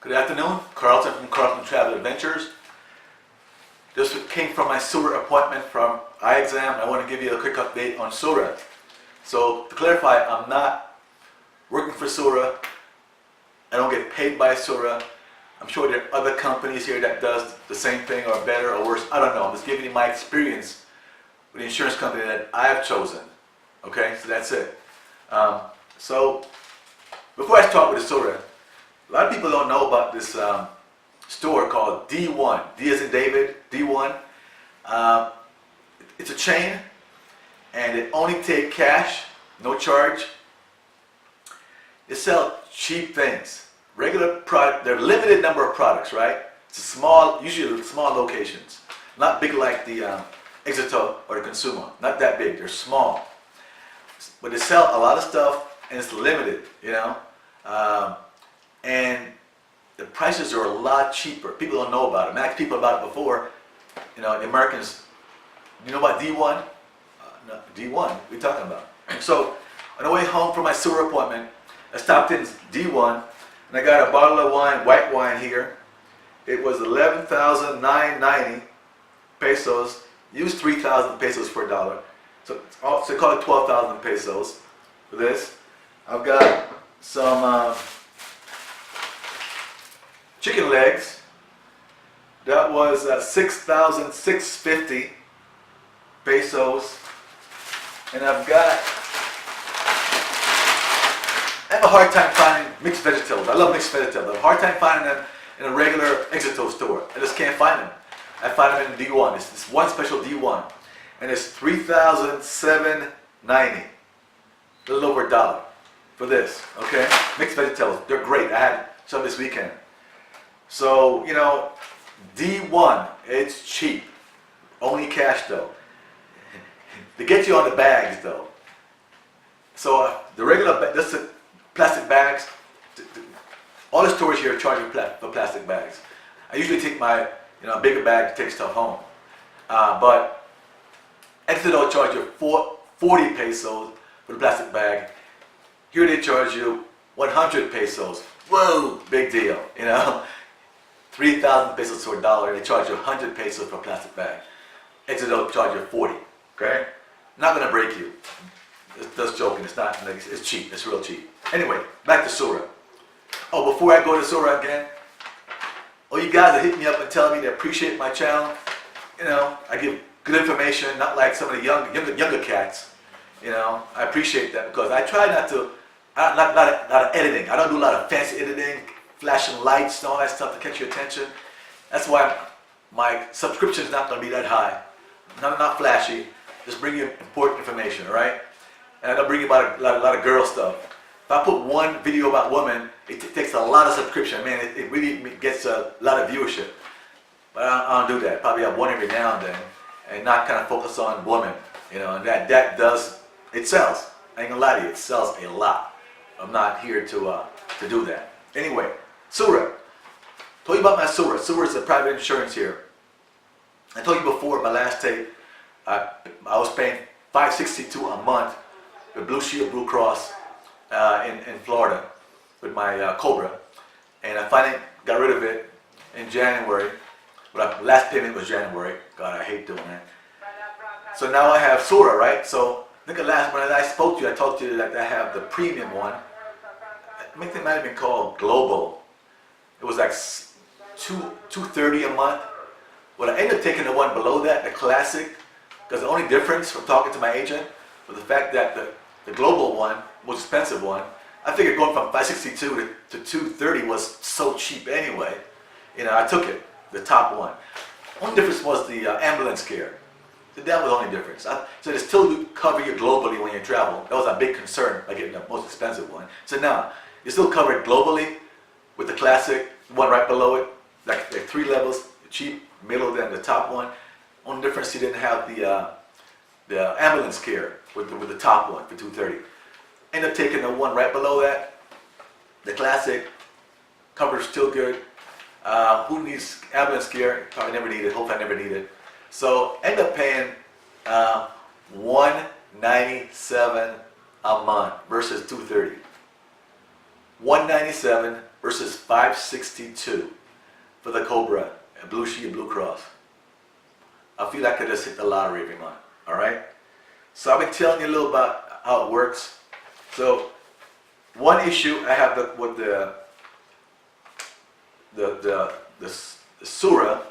Good afternoon, Carlton from Carlton Travel Adventures. This came from my Sura appointment from eye exam. I want to give you a quick update on Sura. So to clarify, I'm not working for Sura. I don't get paid by Sura. I'm sure there are other companies here that does the same thing or better or worse. I don't know. I'm just giving you my experience with the insurance company that I have chosen. Okay, so that's it. So before I start with the Sura, a lot of people don't know about this store called D1. D as in David, D1. It's a chain, and they only take cash, no charge. They sell cheap things. Regular product, they're a limited number of products, right? It's a small, usually small locations. Not big like the Exito or the Consumer. Not that big, they're small. But they sell a lot of stuff, and it's limited, you know? And the prices are a lot cheaper. People don't know about it. I asked people about it before. You know, the Americans, you know about D1? No, D1, what are you talking about? So, on the way home from my Sura appointment, I stopped in D1, and I got a bottle of wine, white wine here. It was 11,990 pesos. Used 3,000 pesos for a dollar. So call it 12,000 pesos for this. I've got some chicken legs. That was 6,650 pesos. And I have a hard time finding mixed vegetables. I love mixed vegetables. I have a hard time finding them in a regular Exito store. I just can't find them. I find them in D1. It's this one special D1. And it's 3,790. A little over a dollar for this, okay? Mixed vegetables. They're great. I had some this weekend. So, you know, D1, it's cheap. Only cash though. They get you on the bags though. So the regular, this is plastic bags. All the stores here charge you for plastic bags. I usually take my, bigger bag to take stuff home. But Exito charge you 40 pesos for the plastic bag. Here they charge you 100 pesos. Whoa, big deal, 3,000 pesos for a dollar. They charge you 100 pesos for a plastic bag. Exito charge you 40, okay? Not gonna break you. Just joking, it's not, it's cheap, it's real cheap. Anyway, back to Sura. Oh, before I go to Sura again, all you guys that hit me up and tell me they appreciate my channel, I give good information, not like some of the younger cats. I appreciate that because I try not to, not of editing. I don't do a lot of fancy editing, flashing lights and all that stuff to catch your attention. That's why my subscription is not going to be that high. Not flashy, just bring you important information, all right? And I don't bring you about a lot of girl stuff. If I put one video about women, it takes a lot of subscription. Man, it really gets a lot of viewership. But I don't do that. Probably have one every now and then, and not kind of focus on women. And that does, it sells. I ain't gonna lie to you, it sells a lot. I'm not here to do that. Anyway, Sura. Told you about my Sura. Sura is a private insurance here. I told you before my last tape, I was paying $562 a month with Blue Shield Blue Cross in Florida with my Cobra, and I finally got rid of it in January. But my last payment was January. God, I hate doing that. So now I have Sura, right? So I think when I spoke to you, I told you that I have the premium one. I think it might have been called Global. It was like $230 a month. Well, I ended up taking the one below that, the Classic, because the only difference from talking to my agent was the fact that the Global one, most expensive one, I figured going from $562 to $230 was so cheap anyway. I took it, the top one. Only difference was the ambulance care. So that was the only difference. So they still cover you globally when you travel. That was a big concern by getting the most expensive one. So now, you're still covered globally with the Classic, one right below it, like 3 levels, cheap, middle, then the top one. Only difference, you didn't have the ambulance care with the top one for $230. End up taking the one right below that, the Classic, coverage still good. Who needs ambulance care? Probably never need it. Hope I never need it. So end up paying $197 a month versus $230. $197 versus $562 for the Cobra, a Blue Shield Blue Cross. I feel like I just hit the lottery every month. All right. So I've been telling you a little about how it works. So one issue I have with the Sura,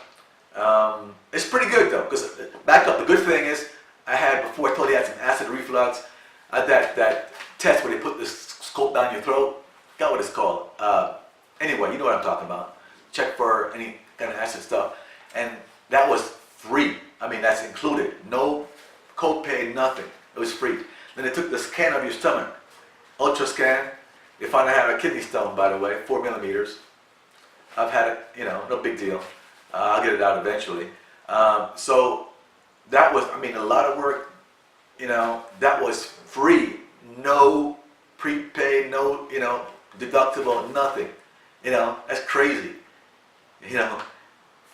it's pretty good though. Because back up, the good thing is I had before I told you I had some acid reflux. I had that test where they put this scope down your throat. Got what it's called. Anyway, you know what I'm talking about. Check for any kind of acid stuff, and that was free. I mean, that's included. No copay, nothing. It was free. Then they took the scan of your stomach, ultra scan. They found I had a kidney stone, by the way, 4 millimeters. I've had it, you know, no big deal. I'll get it out eventually. So that was, I mean, a lot of work. You know, that was free. No prepaid, no, you know, deductible, nothing. You know, that's crazy. You know,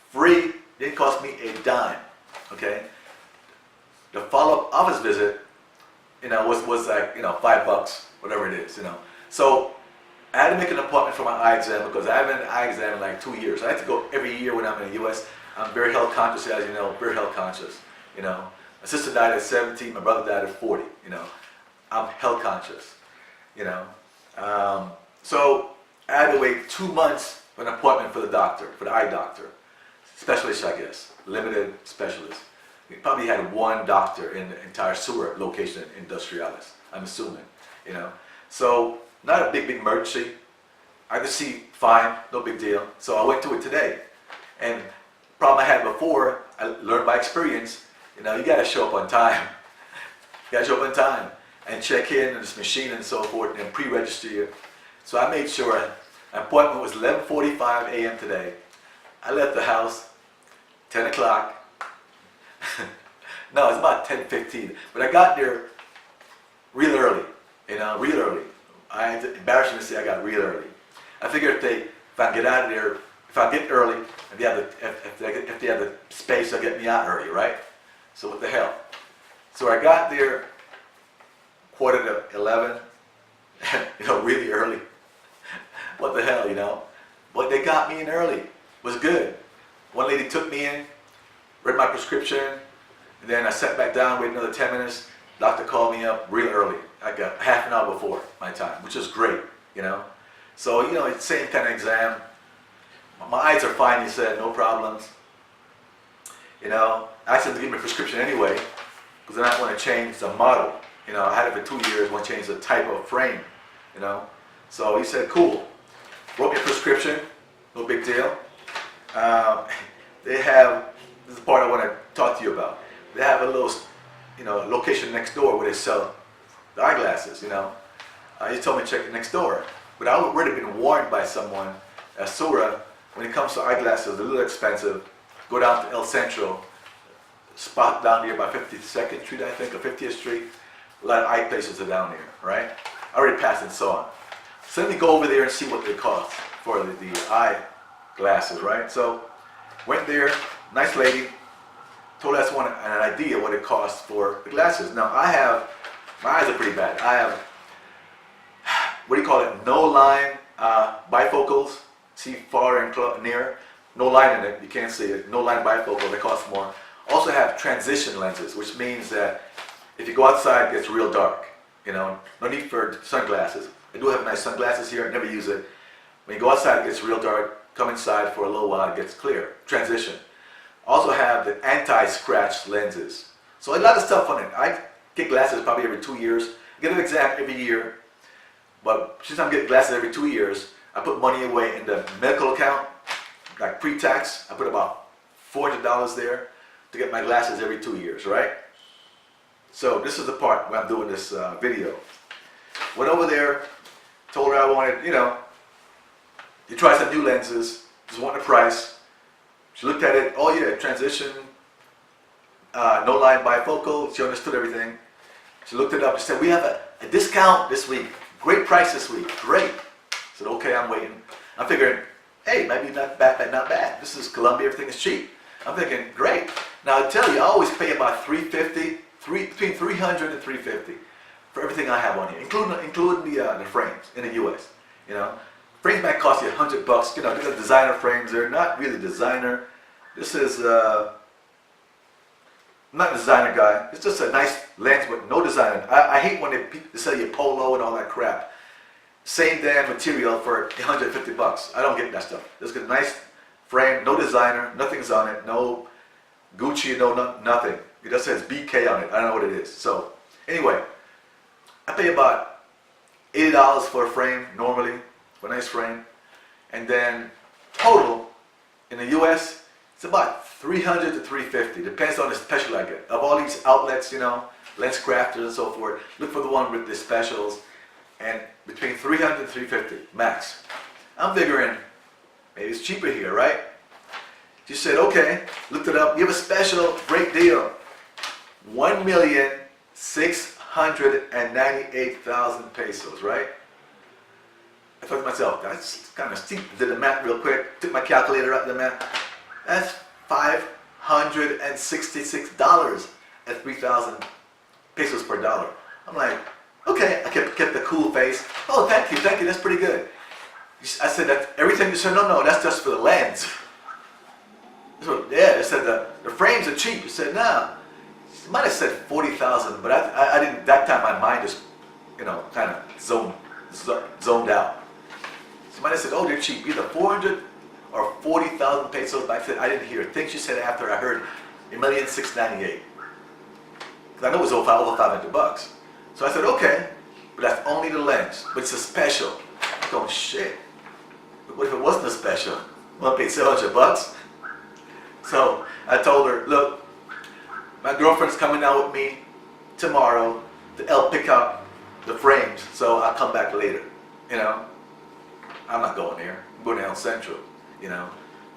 free, didn't cost me a dime. Okay. The follow-up office visit, you know, was like, you know, $5, whatever it is, you know. So I had to make an appointment for my eye exam because I haven't had an eye exam in like 2 years. I have to go every year when I'm in the U.S. I'm very health conscious, as you know, very health conscious. You know, my sister died at 17, my brother died at 40. You know, I'm health conscious. You know, so I had to wait 2 months for an appointment for the doctor, for the eye doctor, specialist, I guess, limited specialist. We probably had one doctor in the entire Sura location in Industrialis, I'm assuming, you know. So, not a big emergency. I could see fine, no big deal. So I went to it today. And the problem I had before, I learned by experience, you know, you gotta show up on time. You gotta show up on time and check in this machine and so forth and pre-register you. So I made sure an appointment was 11:45 a.m. today. I left the house 10 o'clock. No, it's about 10:15. But I got there real early, you know, real early. It's embarrassing to say I got real early. I figured if I get out of there, if I get early, if they have the space, they'll get me out early, right? So what the hell? So I got there 11:15, you know, really early. What the hell, you know? But they got me in early. It was good. One lady took me in, read my prescription, and then I sat back down, waited another 10 minutes. Doctor called me up real early. I got half an hour before my time, which is great, you know. So, you know, it's the same kind of exam. My eyes are fine, he said, no problems. You know, I asked him to give me a prescription anyway, because then I want to change the model. You know, I had it for 2 years, want to change the type of frame, you know. So he said, cool. Wrote me a prescription, no big deal. They have, this is the part I want to talk to you about. They have a little, you know, location next door where they sell the eyeglasses, you know. He told me to check it next door. But I would already been warned by someone at Sura, when it comes to eyeglasses, they're a little expensive. Go down to El Centro, spot down here by 52nd Street, I think, or 50th Street. A lot of eye places are down here, right? I already passed and so on. So let me go over there and see what they cost for the eye glasses, right? So went there, nice lady, told us an idea what it costs for the glasses. Now my eyes are pretty bad. I have, what do you call it, no line bifocals, see far and near, no line in it, you can't see it, no line bifocal, they cost more. Also have transition lenses, which means that if you go outside, it gets real dark, you know, no need for sunglasses. I do have nice sunglasses here, I never use it. When you go outside, it gets real dark, come inside for a little while, it gets clear, transition. Also have the anti-scratch lenses. So a lot of stuff on it. I get glasses probably every 2 years, I get an exam every year, but since I'm getting glasses every 2 years, I put money away in the medical account, like pre-tax, I put about $400 there to get my glasses every 2 years, right? So this is the part where I'm doing this video. Went over there, told her I wanted, you know, you try some new lenses, just want the price. She looked at it, oh yeah, transition, no line bifocal, she understood everything. She looked it up and said, we have a discount this week, great price this week, great. I said, okay, I'm waiting. I'm figuring, hey, maybe not bad, not bad. This is Colombia, everything is cheap. I'm thinking, great. Now I tell you, I always pay about $350, between $300 and $350 for everything I have on here, including the frames in the U.S. You know, Frames might cost you $100. You know, these are designer frames. They're not really designer. This is, I'm not a designer guy. It's just a nice lens with no design. I hate when they sell you polo and all that crap. Same damn material for $150. I don't get that stuff. This is a nice frame, no designer, nothing's on it, no Gucci, nothing. It just says BK on it. I don't know what it is. So anyway, I pay about $80 for a frame normally, for a nice frame, and then total in the U.S. it's about $300 to $350. Depends on the special I get. Of all these outlets, you know, lens crafters and so forth, look for the one with the specials, and between $300 and $350 max. I'm figuring maybe it's cheaper here, right? She said, okay, looked it up. You have a special, great deal. 1,698,000 pesos, right? I thought to myself, that's kind of steep. Did the math real quick. Took my calculator out, the math. That's $566 at 3,000 pesos per dollar. I'm like, okay. I kept the cool face. Oh, thank you, that's pretty good. I said, that everything? You said, no, that's just for the lens. So, yeah, they said the frames are cheap. You said, no. You might have said 40,000, but I didn't. That time my mind just, you know, kind of zoned out. So might have said, oh, they're cheap, either 400 or 40,000 pesos. But I said, I didn't hear. I think she said after I heard 1,698,000. Because I know it was over $500. So I said, okay, but that's only the lens. But it's a special. I'm going, shit. What if it wasn't a special? I'm gonna pay $700. So I told her, look, my girlfriend's coming out with me tomorrow to help pick out the frames, so I'll come back later. You know, I'm not going there. I'm going to El Centro. You know,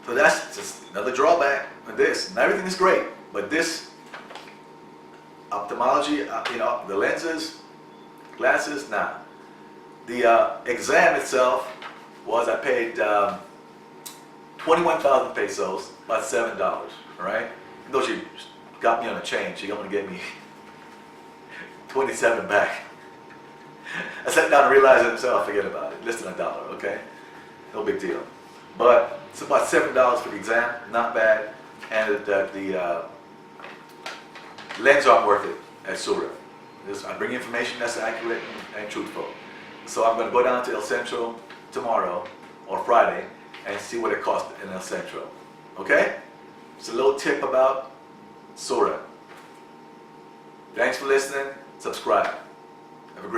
so that's just another drawback with this. And everything is great, but this ophthalmology, you know, the lenses, glasses, nah. The exam itself was, I paid 21,000 pesos, about $7, right? Even though she got me on a chain, she only gave me 27 back. I sat down and realized it, so I'll forget about it. Less than $1, okay? No big deal. But it's about $7 for the exam, not bad. And the lens aren't worth it at Sura. I bring information that's accurate and truthful. So I'm going to go down to El Centro tomorrow or Friday and see what it costs in El Centro. Okay? It's a little tip about Sura. Thanks for listening. Subscribe.